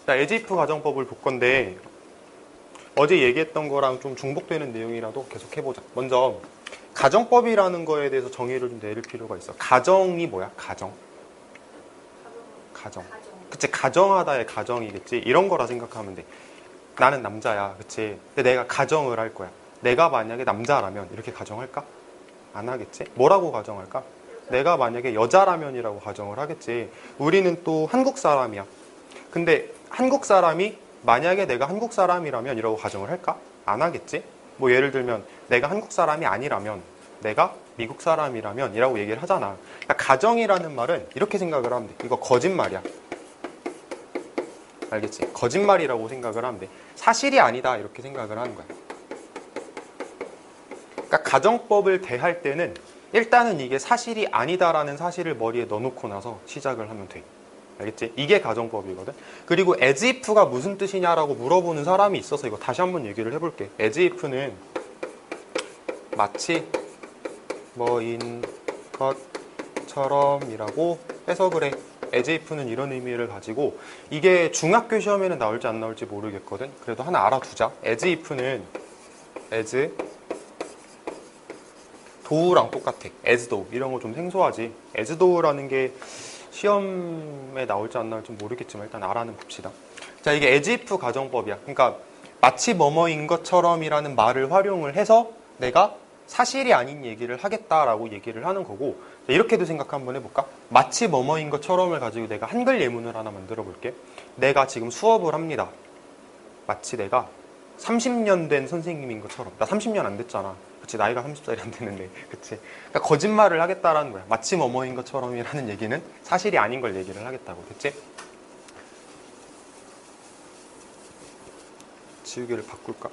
자, as if 가정법을 볼 건데 어제 얘기했던 거랑 좀 중복되는 내용이라도 계속 해보자. 먼저 가정법이라는 거에 대해서 정의를 좀 내릴 필요가 있어. 가정이 뭐야? 가정. 그치, 가정하다의 가정이겠지. 이런 거라 생각하면 돼. 나는 남자야, 그치. 근데 내가 가정을 할 거야. 내가 만약에 남자라면 이렇게 가정할까? 안 하겠지. 뭐라고 가정할까? 내가 만약에 여자라면이라고 가정을 하겠지. 우리는 또 한국 사람이야. 근데 한국 사람이 만약에 내가 한국 사람이라면 이라고 가정을 할까? 안 하겠지. 뭐 예를 들면 내가 한국 사람이 아니라면, 내가 미국 사람이라면 이라고 얘기를 하잖아. 그러니까 가정이라는 말은 이렇게 생각을 하면 돼. 이거 거짓말이야. 알겠지? 거짓말이라고 생각을 하면 돼. 사실이 아니다 이렇게 생각을 하는 거야. 그러니까 가정법을 대할 때는 일단은 이게 사실이 아니다라는 사실을 머리에 넣어놓고 나서 시작을 하면 돼. 알겠지? 이게 가정법이거든. 그리고 as if가 무슨 뜻이냐라고 물어보는 사람이 있어서 이거 다시 한번 얘기를 해볼게. as if는 마치 뭐인 것처럼이라고 해석을 해. as if는 이런 의미를 가지고, 이게 중학교 시험에는 나올지 안 나올지 모르겠거든. 그래도 하나 알아두자. as if는 as though랑 똑같아. as though 이런 거 좀 생소하지. as though라는 게 시험에 나올지 안 나올지 모르겠지만 일단 알아는 봅시다. 자, 이게 as if 가정법이야. 그러니까 마치 뭐뭐인 것처럼이라는 말을 활용을 해서 내가 사실이 아닌 얘기를 하겠다라고 얘기를 하는 거고, 이렇게도 생각 한번 해볼까? 마치 뭐뭐인 것처럼을 가지고 내가 한글 예문을 하나 만들어 볼게. 내가 지금 수업을 합니다. 마치 내가 30년 된 선생님인 것처럼. 나 30년 안 됐잖아. 그치, 나이가 30살이 안 되는데. 그치. 그러니까 거짓말을 하겠다라는 거야. 마치 뭐뭐인 것처럼이라는 얘기는 사실이 아닌 걸 얘기를 하겠다고. 됐지? 지우개를 바꿀까?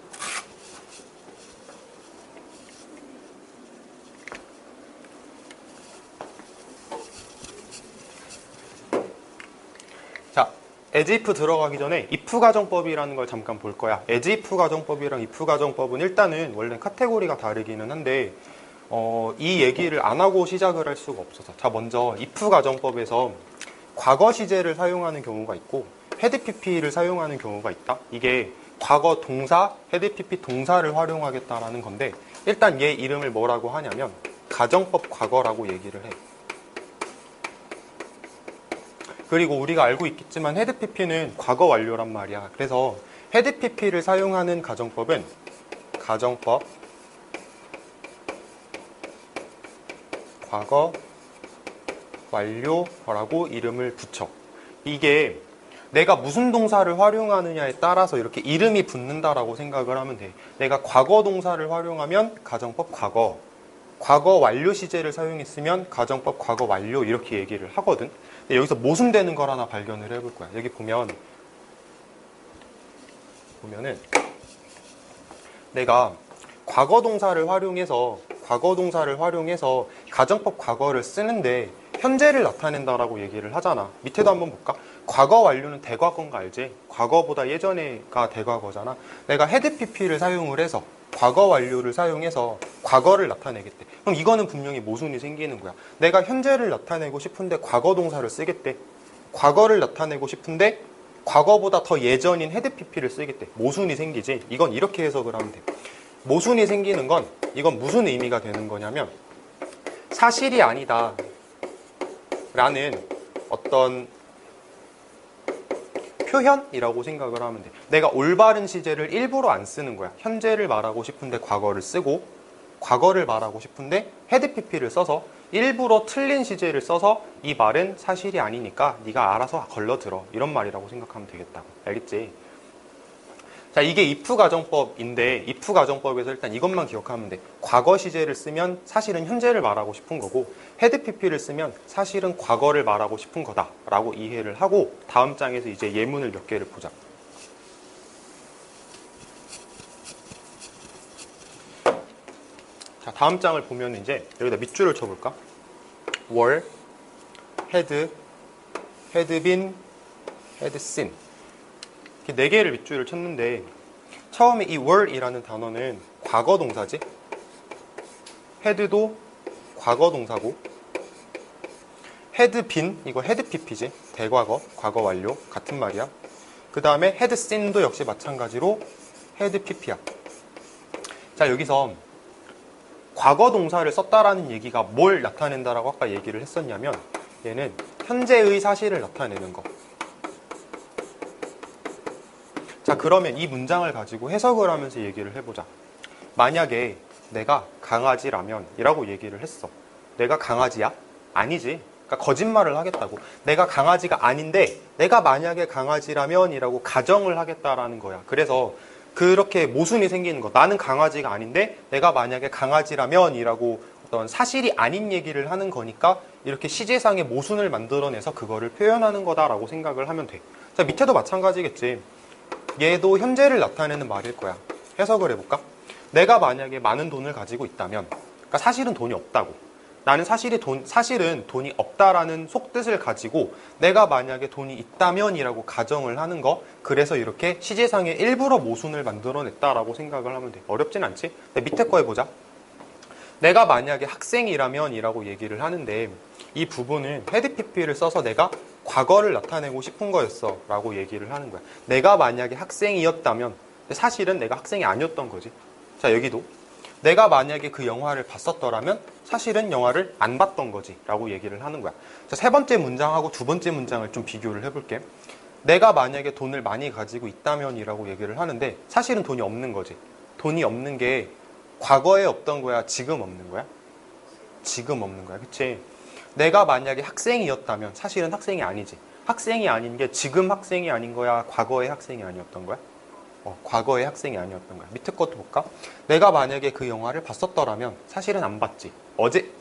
자, as if 들어가기 전에 if 가정법이라는 걸 잠깐 볼 거야. as if 가정법이랑 if 가정법은 일단은 원래 카테고리가 다르기는 한데 이 얘기를 안 하고 시작을 할 수가 없어서. 자, 먼저 if 가정법에서 과거 시제를 사용하는 경우가 있고 had pp를 사용하는 경우가 있다. 이게 과거 동사, had pp 동사를 활용하겠다라는 건데, 일단 얘 이름을 뭐라고 하냐면 가정법 과거라고 얘기를 해. 그리고 우리가 알고 있겠지만 had pp는 과거 완료란 말이야. 그래서 had pp를 사용하는 가정법은 가정법 과거 완료라고 이름을 붙여. 이게 내가 무슨 동사를 활용하느냐에 따라서 이렇게 이름이 붙는다라고 생각을 하면 돼. 내가 과거 동사를 활용하면 가정법 과거, 과거 완료 시제를 사용했으면 가정법 과거 완료 이렇게 얘기를 하거든. 근데 여기서 모순되는 걸 하나 발견을 해볼 거야. 여기 보면은 내가 과거 동사를 활용해서 가정법 과거를 쓰는데 현재를 나타낸다라고 얘기를 하잖아. 밑에도 한번 볼까? 과거 완료는 대과거인 거 알지? 과거보다 예전에가 대과거잖아. 내가 had pp를 사용을 해서 과거 완료를 사용해서 과거를 나타내겠대. 그럼 이거는 분명히 모순이 생기는 거야. 내가 현재를 나타내고 싶은데 과거 동사를 쓰겠대. 과거를 나타내고 싶은데 과거보다 더 예전인 had pp를 쓰겠대. 모순이 생기지. 이건 이렇게 해석을 하면 돼. 모순이 생기는 건 이건 무슨 의미가 되는 거냐면 사실이 아니다 라는 어떤 표현이라고 생각을 하면 돼. 내가 올바른 시제를 일부러 안 쓰는 거야. 현재를 말하고 싶은데 과거를 쓰고, 과거를 말하고 싶은데 had pp를 써서 일부러 틀린 시제를 써서 이 말은 사실이 아니니까 네가 알아서 걸러들어. 이런 말이라고 생각하면 되겠다고. 알겠지? 자, 이게 if 가정법인데 if 가정법에서 일단 이것만 기억하면 돼. 과거 시제를 쓰면 사실은 현재를 말하고 싶은 거고 had pp를 쓰면 사실은 과거를 말하고 싶은 거다라고 이해를 하고 다음 장에서 이제 예문을 몇 개를 보자. 자, 다음 장을 보면 이제 여기다 밑줄을 쳐볼까? were, had been, had seen. 이렇게 4개를 밑줄을 쳤는데 처음에 이 were이라는 단어는 과거 동사지. had도 과거 동사고 had been 이거 had pp지. 대과거, 과거 완료 같은 말이야. 그 다음에 had seen도 역시 마찬가지로 had pp야. 자, 여기서 과거 동사를 썼다라는 얘기가 뭘 나타낸다라고 아까 얘기를 했었냐면 얘는 현재의 사실을 나타내는 거. 자, 그러면 이 문장을 가지고 해석을 하면서 얘기를 해보자. 만약에 내가 강아지라면 이라고 얘기를 했어. 내가 강아지야? 아니지. 그러니까 거짓말을 하겠다고. 내가 강아지가 아닌데 내가 만약에 강아지라면 이라고 가정을 하겠다라는 거야. 그래서 그렇게 모순이 생기는 거. 나는 강아지가 아닌데 내가 만약에 강아지라면 이라고 어떤 사실이 아닌 얘기를 하는 거니까 이렇게 시제상의 모순을 만들어내서 그거를 표현하는 거다라고 생각을 하면 돼. 자, 밑에도 마찬가지겠지. 얘도 현재를 나타내는 말일 거야. 해석을 해볼까? 내가 만약에 많은 돈을 가지고 있다면, 그러니까 사실은 돈이 없다고. 나는 사실은 돈이 없다라는 속뜻을 가지고 내가 만약에 돈이 있다면이라고 가정을 하는 거. 그래서 이렇게 시제상에 일부러 모순을 만들어냈다라고 생각을 하면 돼. 어렵진 않지? 밑에 거 해보자. 내가 만약에 학생이라면이라고 얘기를 하는데 이 부분은 had pp를 써서 내가 과거를 나타내고 싶은 거였어 라고 얘기를 하는 거야. 내가 만약에 학생이었다면 사실은 내가 학생이 아니었던 거지. 자, 여기도 내가 만약에 그 영화를 봤었더라면 사실은 영화를 안 봤던 거지 라고 얘기를 하는 거야. 자, 세 번째 문장하고 두 번째 문장을 좀 비교를 해볼게. 내가 만약에 돈을 많이 가지고 있다면 이라고 얘기를 하는데 사실은 돈이 없는 거지. 돈이 없는 게 과거에 없던 거야? 지금 없는 거야? 지금 없는 거야. 그치? 내가 만약에 학생이었다면 사실은 학생이 아니지. 학생이 아닌 게 지금 학생이 아닌 거야? 과거의 학생이 아니었던 거야? 과거의 학생이 아니었던 거야. 밑에 것도 볼까? 내가 만약에 그 영화를 봤었더라면 사실은 안 봤지.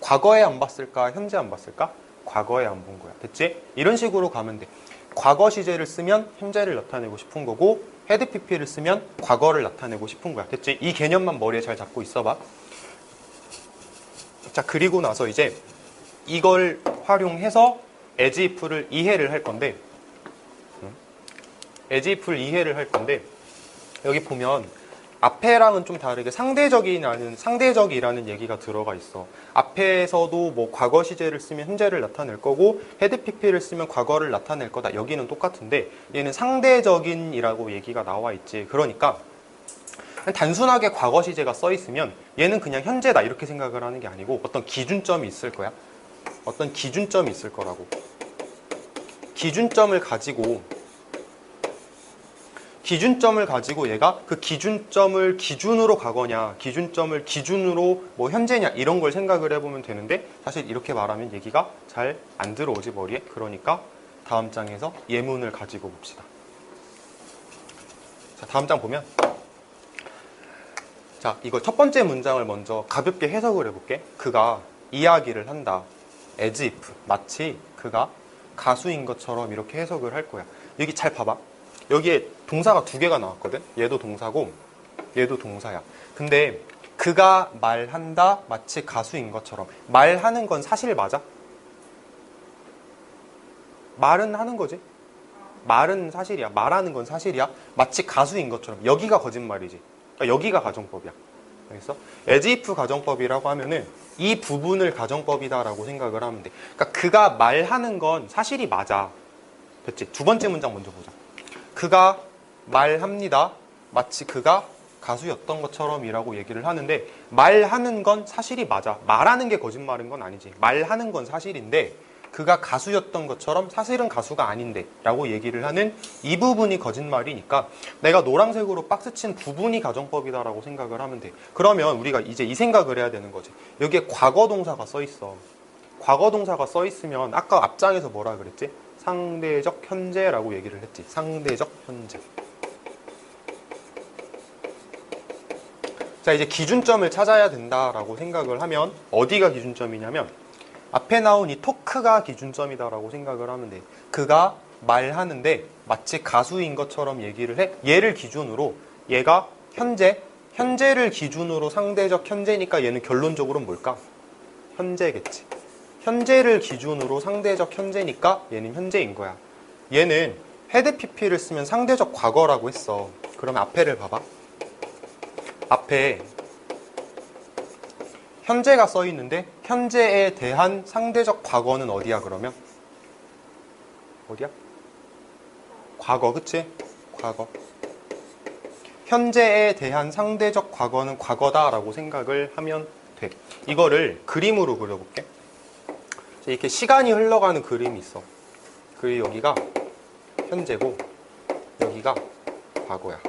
과거에 안 봤을까? 현재 안 봤을까? 과거에 안 본 거야. 됐지? 이런 식으로 가면 돼. 과거 시제를 쓰면 현재를 나타내고 싶은 거고 had pp를 쓰면 과거를 나타내고 싶은 거야. 됐지? 이 개념만 머리에 잘 잡고 있어봐. 자, 그리고 나서 이제 이걸 활용해서 as if를 이해를 할 건데 as if를 이해를 할 건데 여기 보면 앞에랑은 좀 다르게 상대적이라는 얘기가 들어가 있어. 앞에서도 뭐 과거 시제를 쓰면 현재를 나타낼 거고 had pp를 쓰면 과거를 나타낼 거다. 여기는 똑같은데 얘는 상대적인이라고 얘기가 나와 있지. 그러니까 단순하게 과거 시제가 써 있으면 얘는 그냥 현재다 이렇게 생각을 하는 게 아니고 어떤 기준점이 있을 거야. 어떤 기준점이 있을 거라고. 기준점을 가지고 얘가 그 기준점을 기준으로 가거냐, 기준점을 기준으로 뭐 현재냐 이런 걸 생각을 해보면 되는데 사실 이렇게 말하면 얘기가 잘 안 들어오지 머리에. 그러니까 다음 장에서 예문을 가지고 봅시다. 자, 다음 장 보면 자, 이거 첫 번째 문장을 먼저 가볍게 해석을 해볼게. 그가 이야기를 한다. as if, 마치 그가 가수인 것처럼 이렇게 해석을 할 거야. 여기 잘 봐봐. 여기에 동사가 두 개가 나왔거든. 얘도 동사고 얘도 동사야. 근데 그가 말한다 마치 가수인 것처럼. 말하는 건 사실 맞아? 말은 하는 거지. 말은 사실이야. 말하는 건 사실이야. 마치 가수인 것처럼. 여기가 거짓말이지. 그러니까 여기가 가정법이야. 알겠어? as if 가정법이라고 하면은 이 부분을 가정법이다라고 생각을 하면 돼. 그러니까 그가 말하는 건 사실이 맞아. 됐지? 두 번째 문장 먼저 보자. 그가 말합니다. 마치 그가 가수였던 것처럼 이라고 얘기를 하는데 말하는 건 사실이 맞아. 말하는 게 거짓말인 건 아니지. 말하는 건 사실인데 그가 가수였던 것처럼 사실은 가수가 아닌데 라고 얘기를 하는 이 부분이 거짓말이니까 내가 노란색으로 박스 친 부분이 가정법이다라고 생각을 하면 돼. 그러면 우리가 이제 이 생각을 해야 되는 거지. 여기에 과거 동사가 써 있어. 과거 동사가 써 있으면 아까 앞장에서 뭐라 그랬지? 상대적 현재라고 얘기를 했지. 상대적 현재. 자, 이제 기준점을 찾아야 된다라고 생각을 하면 어디가 기준점이냐면 앞에 나온 이 토크가 기준점이다라고 생각을 하면 돼. 그가 말하는데 마치 가수인 것처럼 얘기를 해. 얘를 기준으로 얘가 현재를 기준으로 상대적 현재니까 얘는 결론적으로 뭘까? 현재겠지. 현재를 기준으로 상대적 현재니까 얘는 현재인 거야. 얘는 had pp를 쓰면 상대적 과거라고 했어. 그러면 앞에를 봐봐. 앞에 현재가 써 있는데 현재에 대한 상대적 과거는 어디야 그러면? 어디야? 과거, 그치? 과거. 현재에 대한 상대적 과거는 과거다라고 생각을 하면 돼. 이거를 그림으로 그려볼게. 이렇게 시간이 흘러가는 그림이 있어. 그리고 여기가 현재고 여기가 과거야.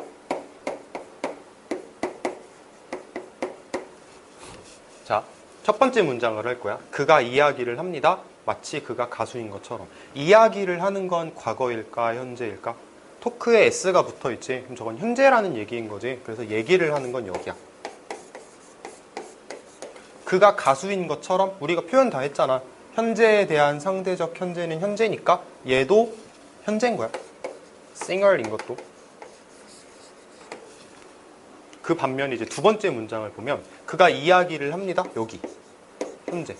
자, 첫 번째 문장을 할 거야. 그가 이야기를 합니다. 마치 그가 가수인 것처럼. 이야기를 하는 건 과거일까 현재일까? 토크에 S가 붙어있지. 그럼 저건 현재라는 얘기인 거지. 그래서 얘기를 하는 건 여기야. 그가 가수인 것처럼 우리가 표현 다 했잖아. 현재에 대한 상대적 현재는 현재니까 얘도 현재인 거야. singer인 것도. 그 반면에 이제 두 번째 문장을 보면 그가 이야기를 합니다. 여기 현재.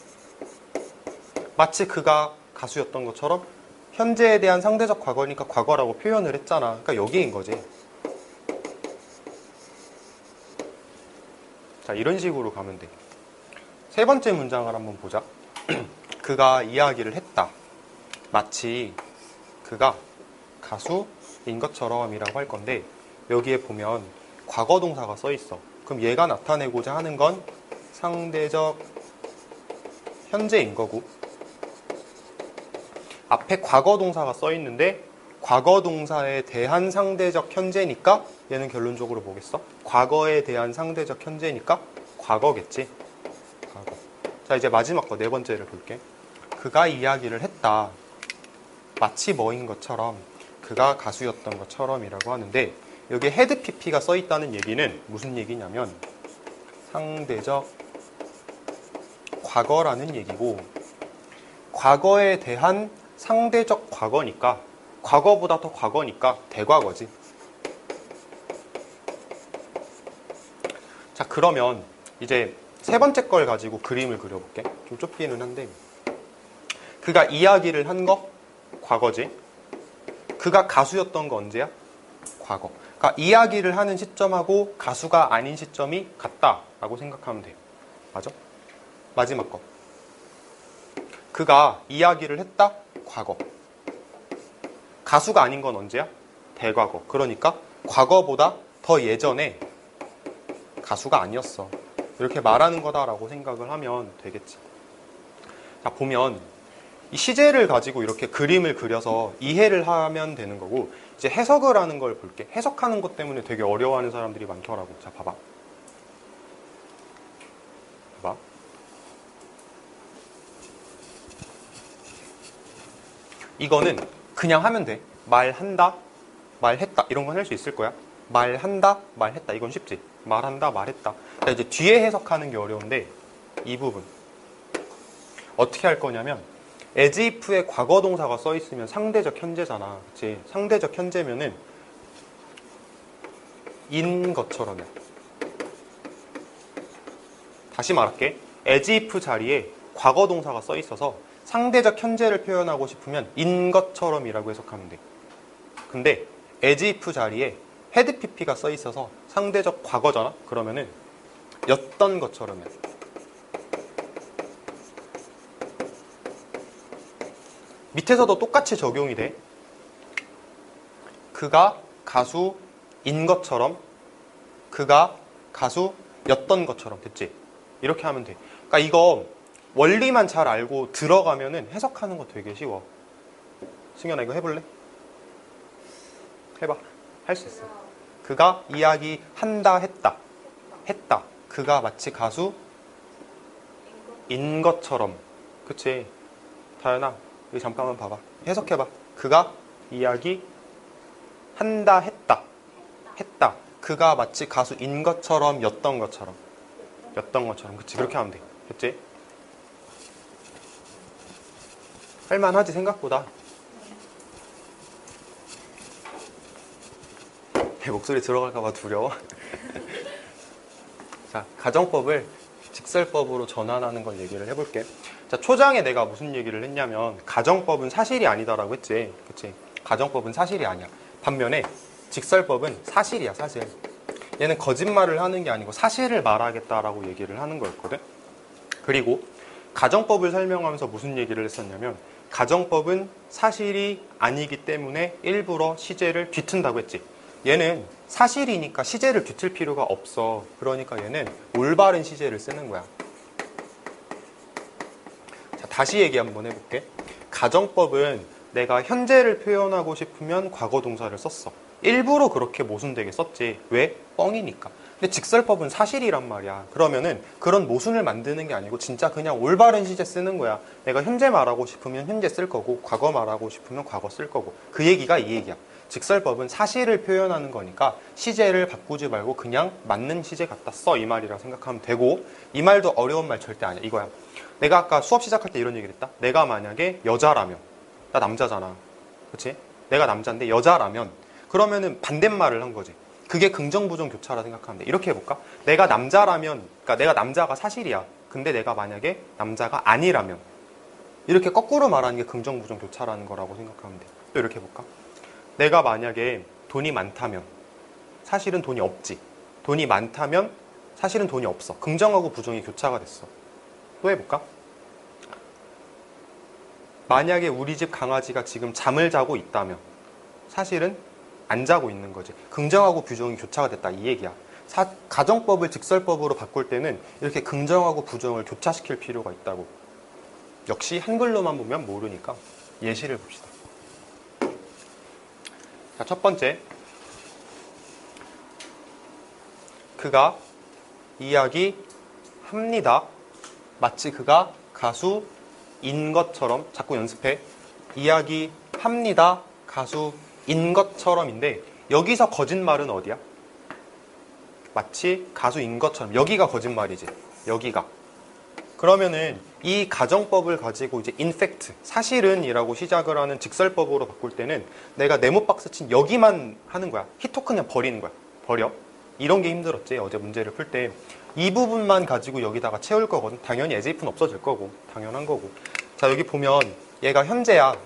마치 그가 가수였던 것처럼 현재에 대한 상대적 과거니까 과거라고 표현을 했잖아. 그러니까 여기인 거지. 자, 이런 식으로 가면 돼. 세 번째 문장을 한번 보자. 그가 이야기를 했다. 마치 그가 가수인 것처럼 이라고 할 건데 여기에 보면 과거 동사가 써 있어. 그럼 얘가 나타내고자 하는 건 상대적 현재인 거고 앞에 과거 동사가 써 있는데 과거 동사에 대한 상대적 현재니까 얘는 결론적으로 뭐겠어? 과거에 대한 상대적 현재니까 과거겠지. 과거. 자, 이제 마지막 거 네 번째를 볼게. 그가 이야기를 했다. 마치 뭐인 것처럼 그가 가수였던 것처럼이라고 하는데 여기에 헤드 PP가 써 있다는 얘기는 무슨 얘기냐면 상대적 과거라는 얘기고 과거에 대한 상대적 과거니까 과거보다 더 과거니까 대과거지. 자, 그러면 이제 세 번째 걸 가지고 그림을 그려볼게. 좀 좁기는 한데 그가 이야기를 한 거 과거지. 그가 가수였던 거 언제야? 과거. 그러니까 이야기를 하는 시점하고 가수가 아닌 시점이 같다라고 생각하면 돼요. 맞아? 마지막 거. 그가 이야기를 했다? 과거. 가수가 아닌 건 언제야? 대과거. 그러니까 과거보다 더 예전에 가수가 아니었어. 이렇게 말하는 거다라고 생각을 하면 되겠지. 자, 보면 이 시제를 가지고 이렇게 그림을 그려서 이해를 하면 되는 거고 이제 해석을 하는 걸 볼게. 해석하는 것 때문에 되게 어려워하는 사람들이 많더라고. 자, 봐봐. 봐봐. 이거는 그냥 하면 돼. 말한다, 말했다 이런 건 할 수 있을 거야. 말한다, 말했다 이건 쉽지. 말한다, 말했다. 자, 이제 뒤에 해석하는 게 어려운데 이 부분 어떻게 할 거냐면 as if에 과거 동사가 써 있으면 상대적 현재잖아. 그치? 상대적 현재면은 인 것처럼이야. 다시 말할게. as if 자리에 과거 동사가 써 있어서 상대적 현재를 표현하고 싶으면 인 것처럼이라고 해석하면 돼. 근데 as if 자리에 had pp가 써 있어서 상대적 과거잖아. 그러면은 였던 것처럼이야. 밑에서도 똑같이 적용이 돼. 그가 가수인 것처럼 그가 가수였던 것처럼 됐지? 이렇게 하면 돼. 그러니까 이거 원리만 잘 알고 들어가면은 해석하는 거 되게 쉬워. 승현아 이거 해볼래? 해봐. 할 수 있어. 그가 이야기한다 했다. 했다. 그가 마치 가수인 것처럼. 그치? 다현아 여기 잠깐만 봐봐. 해석해봐. 그가 이야기한다 했다. 했다. 그가 마치 가수인 것처럼 였던 것처럼. 였던 것처럼. 그치? 그렇게 하면 돼. 됐지? 할만하지 생각보다. 내 목소리 들어갈까봐 두려워. 자, 가정법을 직설법으로 전환하는 걸 얘기를 해볼게. 자, 초장에 내가 무슨 얘기를 했냐면 가정법은 사실이 아니다라고 했지. 그치? 가정법은 사실이 아니야. 반면에 직설법은 사실이야, 사실. 얘는 거짓말을 하는 게 아니고 사실을 말하겠다라고 얘기를 하는 거였거든. 그리고 가정법을 설명하면서 무슨 얘기를 했었냐면 가정법은 사실이 아니기 때문에 일부러 시제를 뒤튼다고 했지. 얘는 사실이니까 시제를 뒤틀 필요가 없어. 그러니까 얘는 올바른 시제를 쓰는 거야. 자, 다시 얘기 한번 해볼게. 가정법은 내가 현재를 표현하고 싶으면 과거 동사를 썼어. 일부러 그렇게 모순되게 썼지. 왜? 뻥이니까. 근데 직설법은 사실이란 말이야. 그러면은 그런 모순을 만드는 게 아니고 진짜 그냥 올바른 시제 쓰는 거야. 내가 현재 말하고 싶으면 현재 쓸 거고 과거 말하고 싶으면 과거 쓸 거고. 그 얘기가 이 얘기야. 직설법은 사실을 표현하는 거니까 시제를 바꾸지 말고 그냥 맞는 시제 갖다 써. 이 말이라고 생각하면 되고, 이 말도 어려운 말 절대 아니야. 이거야. 내가 아까 수업 시작할 때 이런 얘기를 했다. 내가 만약에 여자라면, 나 남자잖아. 그치? 내가 남자인데 여자라면, 그러면은 반대말을 한 거지. 그게 긍정부정 교차라 생각하면 돼. 이렇게 해볼까? 내가 남자라면, 그러니까 내가 남자가 사실이야. 근데 내가 만약에 남자가 아니라면, 이렇게 거꾸로 말하는 게 긍정부정 교차라는 거라고 생각하면 돼. 또 이렇게 해볼까? 내가 만약에 돈이 많다면, 사실은 돈이 없지. 돈이 많다면 사실은 돈이 없어. 긍정하고 부정이 교차가 됐어. 또 해볼까? 만약에 우리 집 강아지가 지금 잠을 자고 있다면 사실은 안 자고 있는 거지. 긍정하고 부정이 교차가 됐다 이 얘기야. 가정법을 직설법으로 바꿀 때는 이렇게 긍정하고 부정을 교차시킬 필요가 있다고. 역시 한글로만 보면 모르니까 예시를 봅시다. 자, 첫 번째. 그가 이야기합니다. 마치 그가 가수인 것처럼. 자꾸 연습해. 이야기합니다. 가수인 것처럼인데 여기서 거짓말은 어디야? 마치 가수인 것처럼. 여기가 거짓말이지. 여기가. 그러면은 이 가정법을 가지고 이제 in fact, 사실은 이라고 시작을 하는 직설법으로 바꿀 때는 내가 네모 박스 친 여기만 하는 거야. 히토 그냥 버리는 거야. 버려. 이런 게 힘들었지. 어제 문제를 풀 때. 이 부분만 가지고 여기다가 채울 거거든. 당연히 asif는 없어질 거고. 당연한 거고. 자, 여기 보면 얘가 현재야.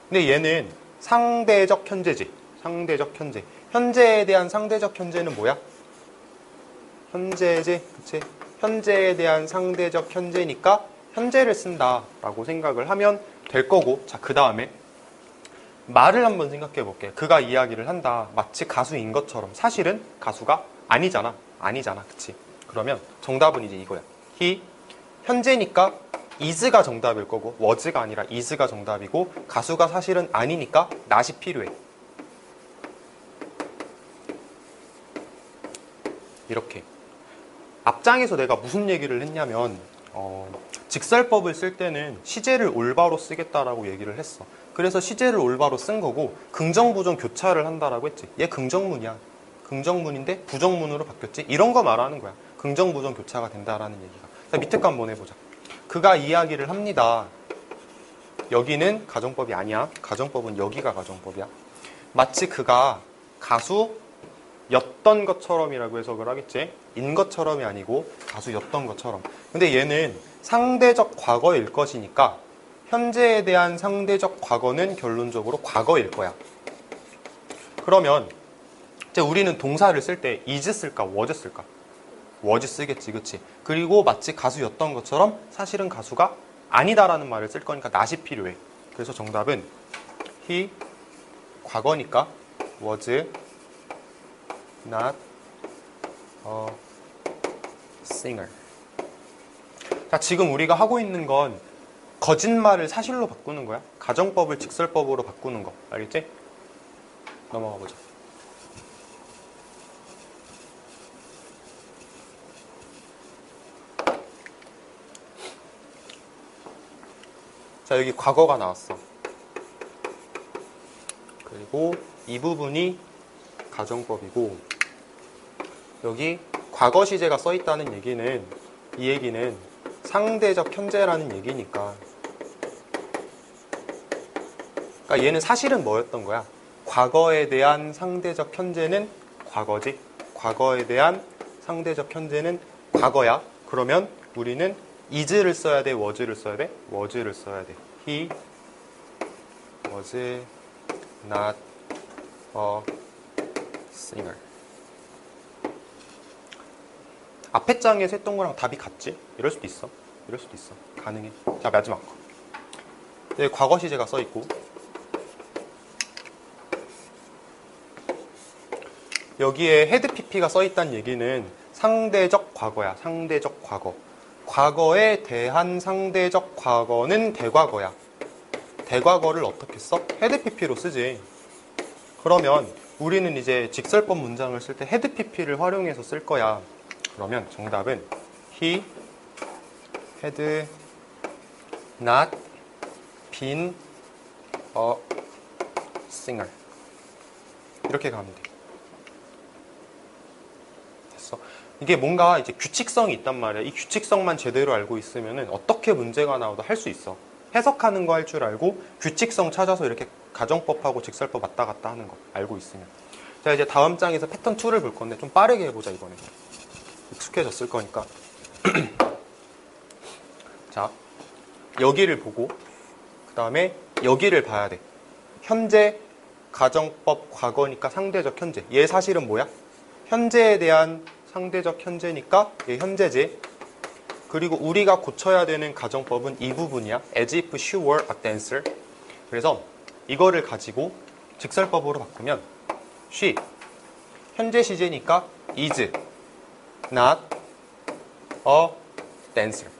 근데 얘는 상대적 현재지. 상대적 현재. 현재에 대한 상대적 현재는 뭐야? 현재지. 그치? 현재에 대한 상대적 현재니까 현재를 쓴다라고 생각을 하면 될 거고. 자, 그 다음에 말을 한번 생각해 볼게. 그가 이야기를 한다. 마치 가수인 것처럼. 사실은 가수가 아니잖아. 아니잖아. 그치? 그러면 정답은 이제 이거야. he, 현재니까 is가 정답일 거고 was가 아니라 is가 정답이고 가수가 사실은 아니니까 not이 필요해. 이렇게. 앞장에서 내가 무슨 얘기를 했냐면 직설법을 쓸 때는 시제를 올바로 쓰겠다라고 얘기를 했어. 그래서 시제를 올바로 쓴 거고 긍정부정 교차를 한다라고 했지. 얘 긍정문이야. 긍정문인데 부정문으로 바뀌었지. 이런 거 말하는 거야. 긍정부정 교차가 된다라는 얘기가. 자, 밑에 거 한번 해보자. 그가 이야기를 합니다. 여기는 가정법이 아니야. 가정법은 여기가 가정법이야. 마치 그가 가수였던 것처럼이라고 해석을 하겠지. 인 것처럼이 아니고 가수였던 것처럼. 근데 얘는 상대적 과거일 것이니까 현재에 대한 상대적 과거는 결론적으로 과거일 거야. 그러면 이제 우리는 동사를 쓸 때 is 쓸까 was 쓸까? was 쓰겠지, 그치? 그리고 마치 가수였던 것처럼 사실은 가수가 아니다라는 말을 쓸 거니까 not이 필요해. 그래서 정답은 he, 과거니까 was not a singer. 자, 지금 우리가 하고 있는 건 거짓말을 사실로 바꾸는 거야. 가정법을 직설법으로 바꾸는 거. 알겠지? 넘어가 보자. 자, 여기 과거가 나왔어. 그리고 이 부분이 가정법이고 여기 과거 시제가 써 있다는 얘기는 이 얘기는 상대적 현재라는 얘기니까 그러니까 얘는 사실은 뭐였던 거야? 과거에 대한 상대적 현재는 과거지. 과거에 대한 상대적 현재는 과거야. 그러면 우리는 is를 써야 돼? was를 써야 돼? was를 써야 돼. He was not a singer. 앞에 장에서 했던 거랑 답이 같지? 이럴 수도 있어. 이럴 수도 있어. 가능해. 자, 마지막 거. 여기 과거 시제가 써 있고 여기에 헤드 PP가 써 있다는 얘기는 상대적 과거야. 상대적 과거. 과거에 대한 상대적 과거는 대과거야. 대과거를 어떻게 써? 헤드 PP로 쓰지. 그러면 우리는 이제 직설법 문장을 쓸 때 헤드 PP를 활용해서 쓸 거야. 그러면 정답은 He had not been a singer. 이렇게 가면 돼. 됐어. 이게 뭔가 이제 규칙성이 있단 말이야. 이 규칙성만 제대로 알고 있으면 어떻게 문제가 나와도 할 수 있어. 해석하는 거 할 줄 알고 규칙성 찾아서 이렇게 가정법하고 직설법 왔다 갔다 하는 거 알고 있으면. 자, 이제 다음 장에서 패턴 2를 볼 건데 좀 빠르게 해보자 이번에. 익숙해졌을 거니까. 자, 여기를 보고 그 다음에 여기를 봐야 돼. 현재 가정법 과거니까 상대적 현재. 얘 사실은 뭐야? 현재에 대한 상대적 현재니까 얘 현재지. 그리고 우리가 고쳐야 되는 가정법은 이 부분이야. As if she were a dancer. 그래서 이거를 가지고 직설법으로 바꾸면 she 현재 시제니까 is not a dancer.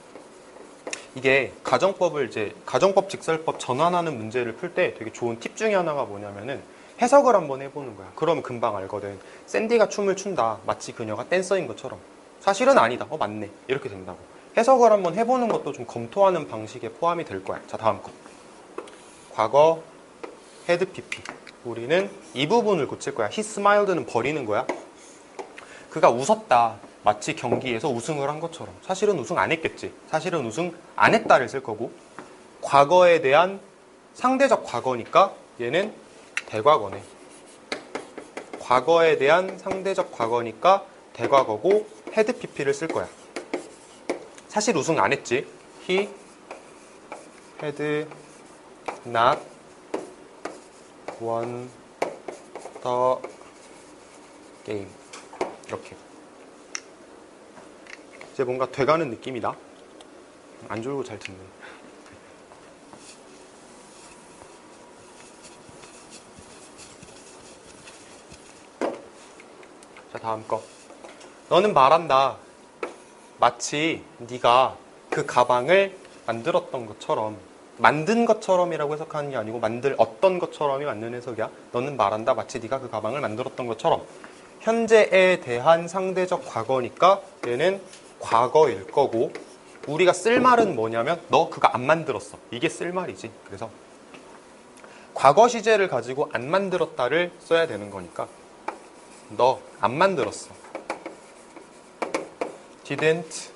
이게 가정법을 이제 가정법 직설법 전환하는 문제를 풀 때 되게 좋은 팁 중에 하나가 뭐냐면은 해석을 한번 해보는 거야. 그러면 금방 알거든. 샌디가 춤을 춘다. 마치 그녀가 댄서인 것처럼. 사실은 아니다. 맞네. 이렇게 된다고. 해석을 한번 해보는 것도 좀 검토하는 방식에 포함이 될 거야. 자, 다음 거. 과거 헤드 PP. 우리는 이 부분을 고칠 거야. He smiled는 버리는 거야. 그가 웃었다. 마치 경기에서 우승을 한 것처럼. 사실은 우승 안 했겠지. 사실은 우승 안 했다를 쓸 거고. 과거에 대한 상대적 과거니까 얘는 대과거네. 과거에 대한 상대적 과거니까 대과거고 헤드 PP를 쓸 거야. 사실 우승 안 했지. He had not won the game. 이렇게. 이제 뭔가 돼가는 느낌이다. 안 졸고 잘 듣네. 자, 다음 거. 너는 말한다. 마치 네가 그 가방을 만들었던 것처럼. 만든 것처럼이라고 해석하는 게 아니고 만들 어떤 것처럼이 맞는 해석이야. 너는 말한다. 마치 네가 그 가방을 만들었던 것처럼. 현재에 대한 상대적 과거니까 얘는 과거일 거고, 우리가 쓸 말은 뭐냐면 너 그거 안 만들었어. 이게 쓸 말이지. 그래서 과거 시제를 가지고 안 만들었다를 써야 되는 거니까 너 안 만들었어. Didn't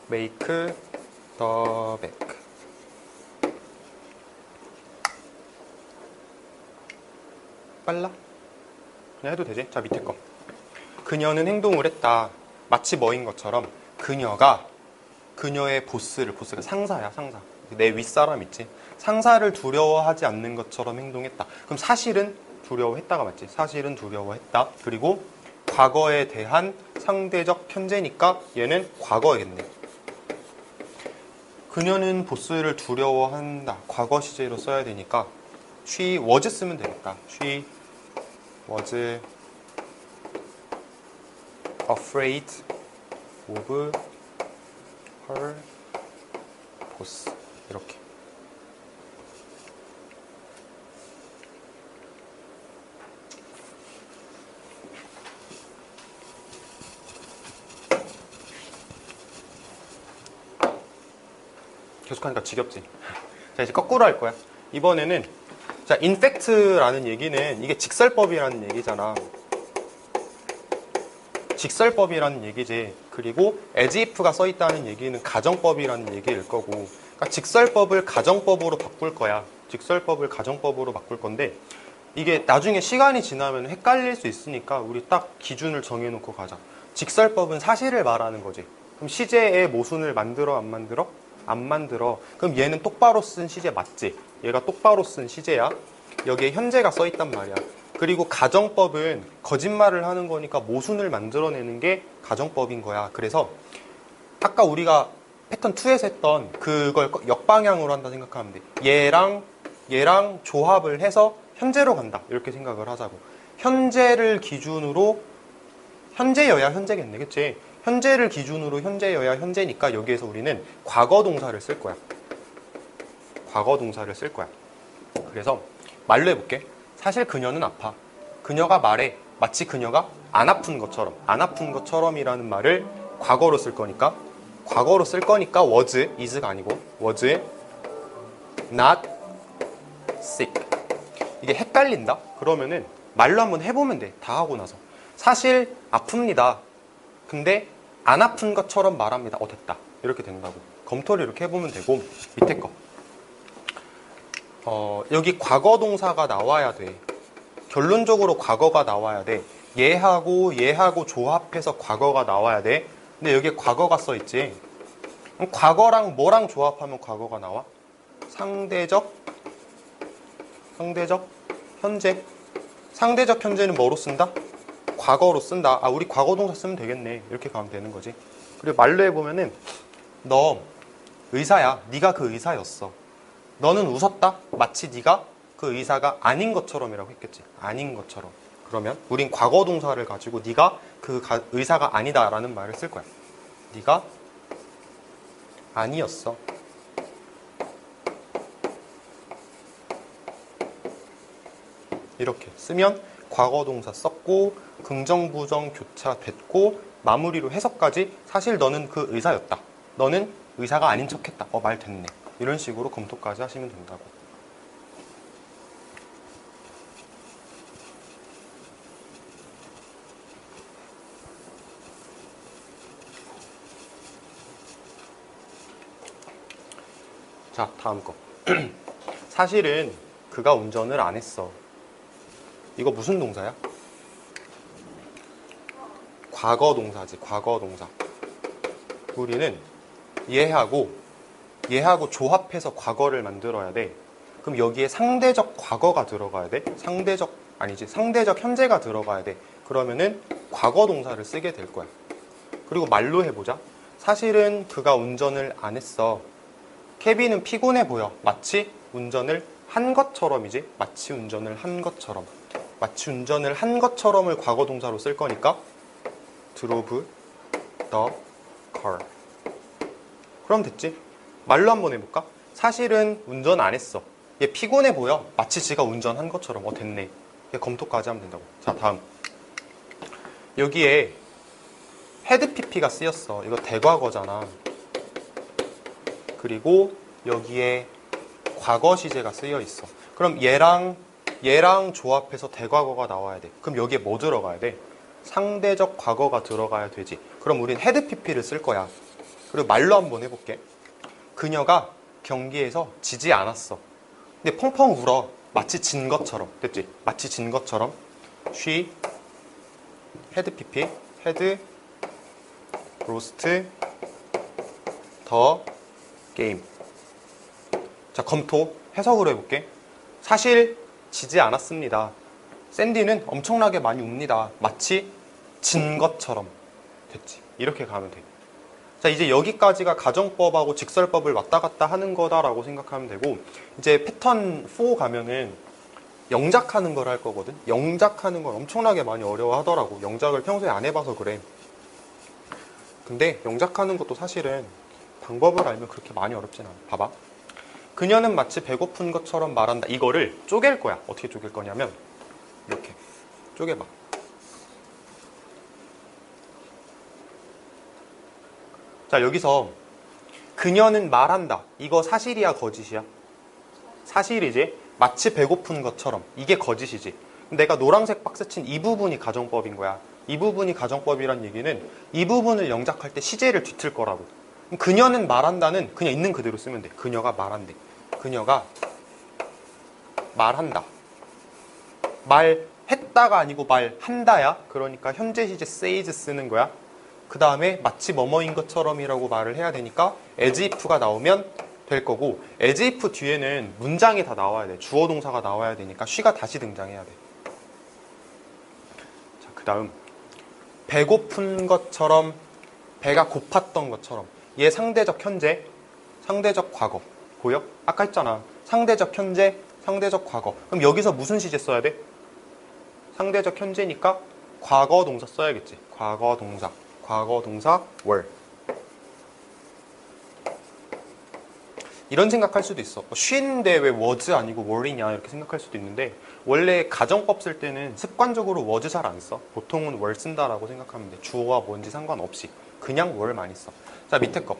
make the bag. 빨라? 그냥 해도 되지? 자, 밑에 거. 그녀는 행동을 했다. 마치 뭐인 것처럼 그녀가 그녀의 보스가 상사야, 상사. 내 윗사람 있지? 상사를 두려워하지 않는 것처럼 행동했다. 그럼 사실은 두려워했다가 맞지? 사실은 두려워했다. 그리고 과거에 대한 상대적 현재니까 얘는 과거겠네. 그녀는 보스를 두려워한다. 과거 시제로 써야 되니까 she was 쓰면 되겠다. She was afraid of her boss. 이렇게. 계속하니까 지겹지. 자, 이제 거꾸로 할 거야. 이번에는 자, in fact라는 얘기는 이게 직설법이라는 얘기잖아. 직설법이라는 얘기지. 그리고 as if가 써 있다는 얘기는 가정법이라는 얘기일 거고. 그러니까 직설법을 가정법으로 바꿀 거야. 직설법을 가정법으로 바꿀 건데 이게 나중에 시간이 지나면 헷갈릴 수 있으니까 우리 딱 기준을 정해놓고 가자. 직설법은 사실을 말하는 거지. 그럼 시제의 모순을 만들어 안 만들어? 안 만들어. 그럼 얘는 똑바로 쓴 시제 맞지? 얘가 똑바로 쓴 시제야. 여기에 현재가 써 있단 말이야. 그리고 가정법은 거짓말을 하는 거니까 모순을 만들어내는 게 가정법인 거야. 그래서 아까 우리가 패턴 2에서 했던 그걸 역방향으로 한다 생각하면 돼. 얘랑 조합을 해서 현재로 간다. 이렇게 생각을 하자고. 현재를 기준으로 현재여야 현재겠네, 그치? 현재를 기준으로 현재여야 현재니까 여기에서 우리는 과거 동사를 쓸 거야. 과거 동사를 쓸 거야. 그래서 말로 해볼게. 사실 그녀는 아파. 그녀가 말해. 마치 그녀가 안 아픈 것처럼. 안 아픈 것처럼이라는 말을 과거로 쓸 거니까 was, is가 아니고 was not sick. 이게 헷갈린다? 그러면은 말로 한번 해보면 돼. 다 하고 나서. 사실 아픕니다. 근데 안 아픈 것처럼 말합니다. 됐다. 이렇게 된다고. 검토를 이렇게 해보면 되고, 밑에 거. 여기 과거 동사가 나와야 돼. 결론적으로 과거가 나와야 돼. 얘하고 조합해서 과거가 나와야 돼. 근데 여기에 과거가 써있지. 그럼 과거랑 뭐랑 조합하면 과거가 나와? 상대적 현재. 상대적 현재는 뭐로 쓴다? 과거로 쓴다. 우리 과거 동사 쓰면 되겠네. 이렇게 가면 되는 거지. 그리고 말로 해보면은 너 의사야. 네가 그 의사였어. 너는 웃었다. 마치 네가 그 의사가 아닌 것처럼이라고 했겠지. 아닌 것처럼. 그러면 우린 과거 동사를 가지고 네가 그 의사가 아니다라는 말을 쓸 거야. 네가 아니었어. 이렇게 쓰면 과거 동사 썼고 긍정 부정 교차 됐고 마무리로 해석까지 사실 너는 그 의사였다. 너는 의사가 아닌 척했다. 말 됐네. 이런 식으로 검토까지 하시면 된다고. 자, 다음 거. 사실은 그가 운전을 안 했어. 이거 무슨 동사야? 과거 동사지. 과거 동사. 우리는 얘하고 조합해서 과거를 만들어야 돼. 그럼 여기에 상대적 과거가 들어가야 돼. 상대적 현재가 들어가야 돼. 그러면은 과거 동사를 쓰게 될 거야. 그리고 말로 해보자. 사실은 그가 운전을 안 했어. 케빈은 피곤해 보여. 마치 운전을 한 것처럼이지. 마치 운전을 한 것처럼. 마치 운전을 한 것처럼을 과거 동사로 쓸 거니까 drove the car. 그럼 됐지? 말로 한번 해볼까? 사실은 운전 안 했어. 얘 피곤해 보여. 마치 지가 운전한 것처럼. 됐네. 얘 검토까지 하면 된다고. 자, 다음. 여기에 had pp가 쓰였어. 이거 대과거잖아. 그리고 여기에 과거 시제가 쓰여 있어. 그럼 얘랑 조합해서 대과거가 나와야 돼. 그럼 여기에 뭐 들어가야 돼? 상대적 과거가 들어가야 되지. 그럼 우린 had pp를 쓸 거야. 그리고 말로 한번 해볼게. 그녀가 경기에서 지지 않았어. 근데 펑펑 울어. 마치 진 것처럼. 됐지? 마치 진 것처럼. She had pp, had lost the game. 자, 검토 해석으로 해볼게. 사실 지지 않았습니다. 샌디는 엄청나게 많이 웁니다. 마치 진 것처럼. 됐지? 이렇게 가면 돼. 자, 이제 여기까지가 가정법하고 직설법을 왔다 갔다 하는 거다라고 생각하면 되고, 이제 패턴 4 가면은 영작하는 걸 할 거거든. 영작하는 걸 엄청나게 많이 어려워하더라고. 영작을 평소에 안 해봐서 그래. 근데 영작하는 것도 사실은 방법을 알면 그렇게 많이 어렵진 않아. 봐봐. 그녀는 마치 배고픈 것처럼 말한다. 이거를 쪼갤 거야. 어떻게 쪼갤 거냐면 이렇게 쪼개봐. 자, 여기서 그녀는 말한다. 이거 사실이야, 거짓이야? 사실이지. 마치 배고픈 것처럼. 이게 거짓이지. 내가 노란색 박스 친 이 부분이 가정법인 거야. 이 부분이 가정법이란 얘기는 이 부분을 영작할 때 시제를 뒤틀 거라고. 그녀는 말한다는 그냥 있는 그대로 쓰면 돼. 그녀가 말한대. 그녀가 말한다. 말했다가 아니고 말한다야. 그러니까 현재 시제 says 쓰는 거야. 그 다음에 마치 뭐뭐인 것처럼이라고 말을 해야 되니까 as if가 나오면 될 거고, as if 뒤에는 문장이 다 나와야 돼. 주어 동사가 나와야 되니까 she가 다시 등장해야 돼. 자, 그 다음 배고픈 것처럼, 배가 고팠던 것처럼. 얘 상대적 현재, 상대적 과거. 보여? 아까 했잖아. 상대적 현재, 상대적 과거. 그럼 여기서 무슨 시제 써야 돼? 상대적 현재니까 과거 동사 써야겠지. 과거 동사 were. 이런 생각할 수도 있어. she인데 왜 was 아니고 were이냐 이렇게 생각할 수도 있는데 원래 가정법 쓸 때는 습관적으로 was 잘 안 써. 보통은 were 쓴다라고 생각하면 돼. 주어가 뭔지 상관없이 그냥 were 많이 써. 자, 밑에 거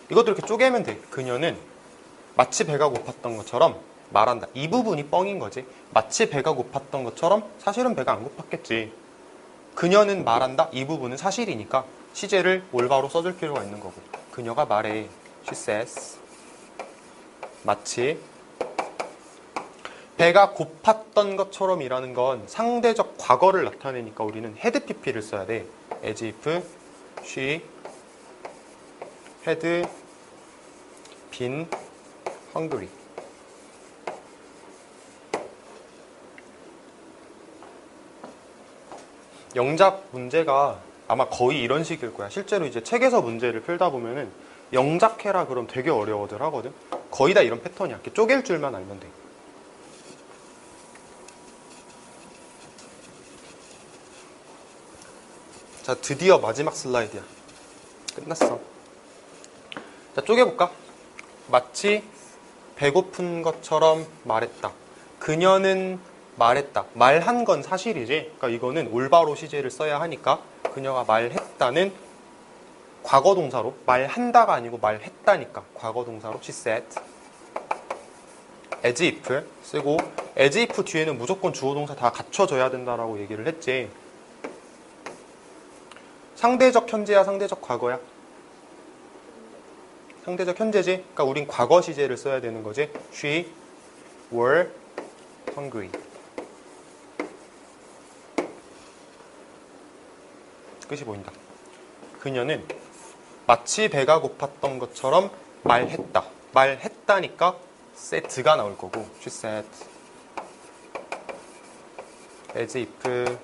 이것도 이렇게 쪼개면 돼. 그녀는 마치 배가 고팠던 것처럼 말한다. 이 부분이 뻥인 거지. 마치 배가 고팠던 것처럼 사실은 배가 안 고팠겠지. 그녀는 말한다. 이 부분은 사실이니까 시제를 올바로 써줄 필요가 있는 거고. 그녀가 말해. She says. 마치 배가 고팠던 것처럼 이라는 건 상대적 과거를 나타내니까 우리는 had pp를 써야 돼. as if she had been hungry. 영작 문제가 아마 거의 이런 식일 거야. 실제로 이제 책에서 문제를 풀다 보면은 영작해라 그럼 되게 어려워들 하거든. 거의 다 이런 패턴이야. 이렇게 쪼갤 줄만 알면 돼. 자, 드디어 마지막 슬라이드야. 끝났어. 자, 쪼개볼까? 마치 배고픈 것처럼 말했다. 그녀는 말했다. 말한 건 사실이지. 그러니까 이거는 올바로 시제를 써야 하니까 그녀가 말했다는 과거 동사로, 말한다가 아니고 말했다니까 과거 동사로 she said. as if 쓰고, as if 뒤에는 무조건 주어 동사 다 갖춰져야 된다라고 얘기를 했지. 상대적 현재야 상대적 과거야? 상대적 현재지. 그러니까 우린 과거 시제를 써야 되는 거지. She were hungry. 끝이 보인다. 그녀는 마치 배가 고팠던 것처럼 말했다. 말했다니까 said가 나올 거고. She said as if.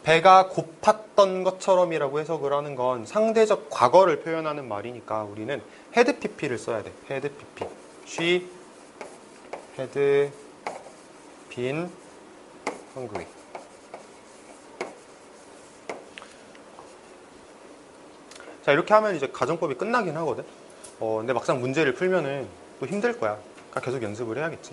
배가 고팠던 것처럼이라고 해석을 하는 건 상대적 과거를 표현하는 말이니까 우리는 had pp를 써야 돼. had pp. She had been hungry. 자, 이렇게 하면 이제 가정법이 끝나긴 하거든. 근데 막상 문제를 풀면은 또 힘들 거야. 그러니까 계속 연습을 해야겠지.